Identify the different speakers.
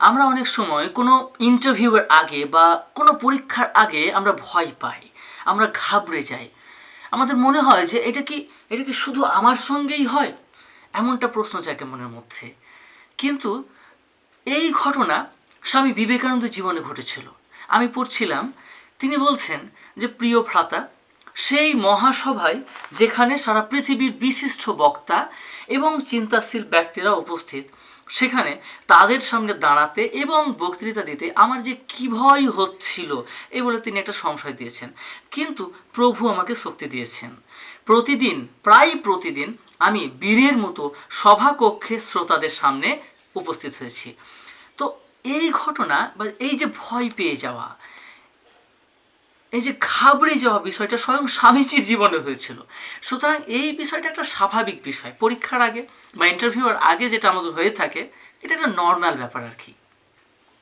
Speaker 1: আমরা অনেক সময় কোনো ইন্টারভিউয়ের আগে বা কোনো পরীক্ষার আগে আমরা ভয় পাই, আমরা ঘাবড়ে যাই। আমাদের মনে হয় যে এটা কি শুধু আমার সঙ্গেই হয়, এমনটা প্রশ্ন জাগে মনের মধ্যে। কিন্তু এই ঘটনা স্বামী বিবেকানন্দের জীবনে ঘটেছিল। আমি পড়ছিলাম, তিনি বলছেন যে প্রিয় ভ্রাতা, সেই মহাসভায় যেখানে সারা পৃথিবীর বিশিষ্ট বক্তা এবং চিন্তাশীল ব্যক্তিরা উপস্থিত, সেখানে তাদের সামনে দাঁড়াতে এবং বক্তৃতা দিতে আমার যে কী ভয় হচ্ছিল এই বলে তিনি একটা সংশয় দিয়েছেন। কিন্তু প্রভু আমাকে শক্তি দিয়েছেন। প্রায় প্রতিদিন আমি বীরের মতো সভাকক্ষে শ্রোতাদের সামনে উপস্থিত হয়েছি। তো এই ঘটনা বা এই যে ভয় পেয়ে যাওয়া, এই যে ঘাবড়ে যাওয়া বিষয়টা স্বয়ং স্বামীজির জীবনে হয়েছিল। সুতরাং এই বিষয়টা একটা স্বাভাবিক বিষয়। পরীক্ষার আগে বা ইন্টারভিউর আগে যেটা আমাদের হয়ে থাকে, এটা একটা নর্মাল ব্যাপার আর কি।